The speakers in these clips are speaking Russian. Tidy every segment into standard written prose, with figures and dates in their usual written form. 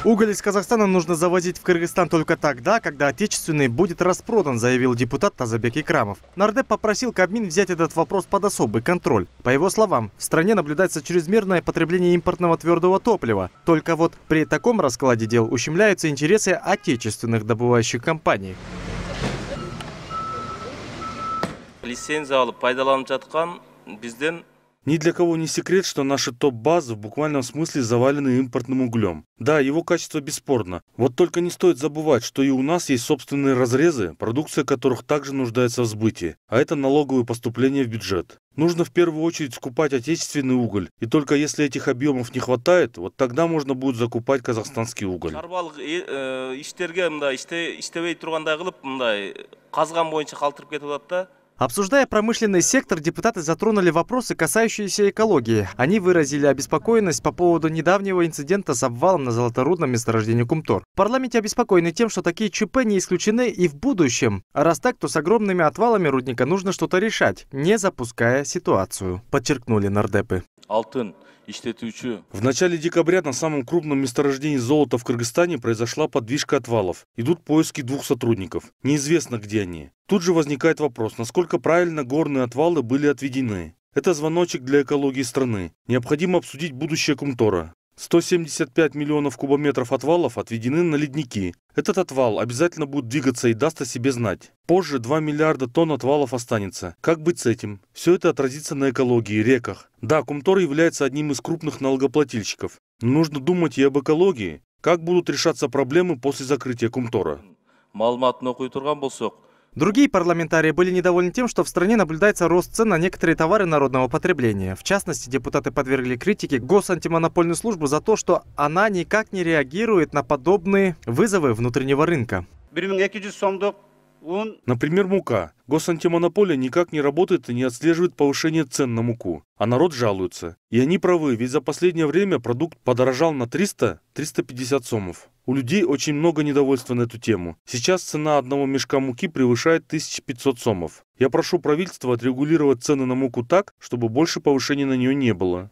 Уголь из Казахстана нужно завозить в Кыргызстан только тогда, когда отечественный будет распродан, заявил депутат Тазабек Икрамов. Нардеп попросил Кабмин взять этот вопрос под особый контроль. По его словам, в стране наблюдается чрезмерное потребление импортного твердого топлива. Только вот при таком раскладе дел ущемляются интересы отечественных добывающих компаний. Лицензия алып пайдаланып жаткан бизден. Ни для кого не секрет, что наши топ-базы в буквальном смысле завалены импортным углем. Да, его качество бесспорно. Вот только не стоит забывать, что и у нас есть собственные разрезы, продукция которых также нуждается в сбытии. А это налоговые поступления в бюджет. Нужно в первую очередь скупать отечественный уголь. И только если этих объемов не хватает, вот тогда можно будет закупать казахстанский уголь. Обсуждая промышленный сектор, депутаты затронули вопросы, касающиеся экологии. Они выразили обеспокоенность по поводу недавнего инцидента с обвалом на золоторудном месторождении Кумтор. В парламенте обеспокоены тем, что такие ЧП не исключены и в будущем. А раз так, то с огромными отвалами рудника нужно что-то решать, не запуская ситуацию, подчеркнули нардепы. В начале декабря на самом крупном месторождении золота в Кыргызстане произошла подвижка отвалов. Идут поиски 2 сотрудников. Неизвестно, где они. Тут же возникает вопрос, насколько правильно горные отвалы были отведены. Это звоночек для экологии страны. Необходимо обсудить будущее Кумтора. 175 миллионов кубометров отвалов отведены на ледники. Этот отвал обязательно будет двигаться и даст о себе знать. Позже 2 миллиарда тонн отвалов останется. Как быть с этим? Все это отразится на экологии, реках. Да, Кумтор является одним из крупных налогоплательщиков. Но нужно думать и об экологии. Как будут решаться проблемы после закрытия Кумтора? Другие парламентарии были недовольны тем, что в стране наблюдается рост цен на некоторые товары народного потребления. В частности, депутаты подвергли критике Госантимонопольную службу за то, что она никак не реагирует на подобные вызовы внутреннего рынка. Например, мука. Госантимонополия никак не работает и не отслеживает повышение цен на муку. А народ жалуется. И они правы, ведь за последнее время продукт подорожал на 300-350 сомов. У людей очень много недовольства на эту тему. Сейчас цена одного мешка муки превышает 1500 сомов. Я прошу правительство отрегулировать цены на муку так, чтобы больше повышений на нее не было.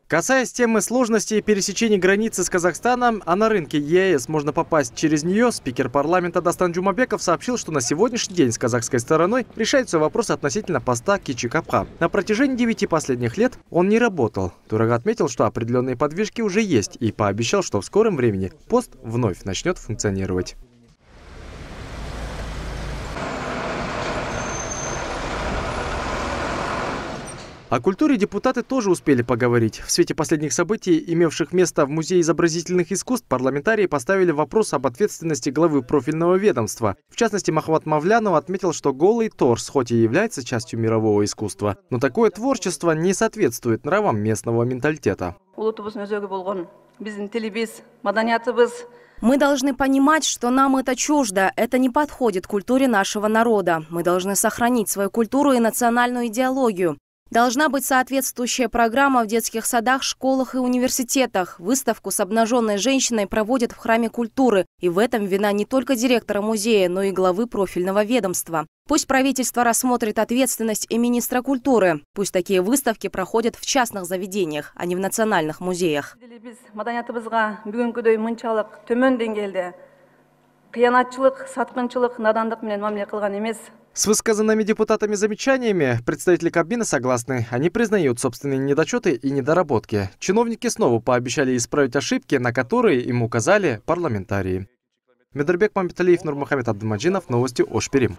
Касаясь темы сложностей пересечения границы с Казахстаном, а на рынке ЕС можно попасть через нее, спикер парламента Дастан Джумабеков сообщил, что на сегодняшний день с казахской стороной решается вопрос относительно поста Кичи-Капха. На протяжении 9 последних лет он не работал. Турага отметил, что определенные подвижки уже есть, и пообещал, что в скором времени пост вновь начнет функционировать. О культуре депутаты тоже успели поговорить. В свете последних событий, имевших место в Музее изобразительных искусств, парламентарии поставили вопрос об ответственности главы профильного ведомства. В частности, Махват Мавлянов отметил, что голый торс хоть и является частью мирового искусства, но такое творчество не соответствует нравам местного менталитета. Мы должны понимать, что нам это чуждо, это не подходит культуре нашего народа. Мы должны сохранить свою культуру и национальную идеологию. Должна быть соответствующая программа в детских садах, школах и университетах. Выставку с обнаженной женщиной проводят в Храме культуры. И в этом вина не только директора музея, но и главы профильного ведомства. Пусть правительство рассмотрит ответственность и министра культуры. Пусть такие выставки проходят в частных заведениях, а не в национальных музеях. С высказанными депутатами замечаниями представители Кабмина согласны. Они признают собственные недочеты и недоработки. Чиновники снова пообещали исправить ошибки, на которые им указали парламентарии. Медербек Мамбеталиев, Нурмухамед Абдумаджинов. Новости Ош Перим.